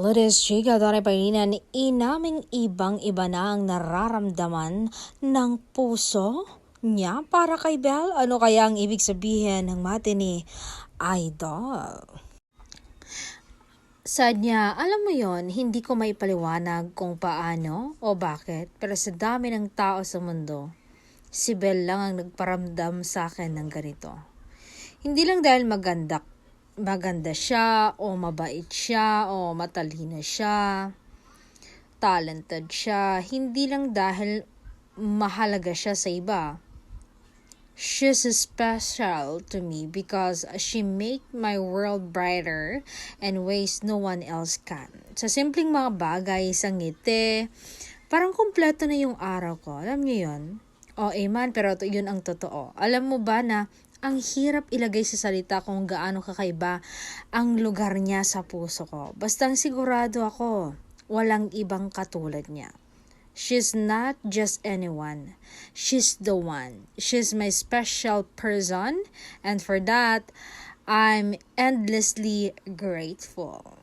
Lourdes Chica Pangilinan, inaming ibang-iba na ang nararamdaman ng puso niya para kay Belle. Ano kaya ang ibig sabihin ng mati ni Idol? Sad niya, alam mo yon, hindi ko may paliwanag kung paano o bakit, pero sa dami ng tao sa mundo, si Belle lang ang nagparamdam sa akin ng ganito. Hindi lang dahil maganda siya o mabait siya o matalino siya, talented siya, hindi lang dahil mahalaga siya sa iba. She's special to me because she make my world brighter in ways no one else can. Sa simpleng mga bagay, sa ngiti, parang kumpleto na yung araw ko. Alam niyo yun? Amen, pero yun ang totoo. Alam mo ba na ang hirap ilagay sa salita kung gaano kakaiba ang lugar niya sa puso ko. Bastang sigurado ako, walang ibang katulad niya. She's not just anyone. She's the one. She's my special person, and for that, I'm endlessly grateful.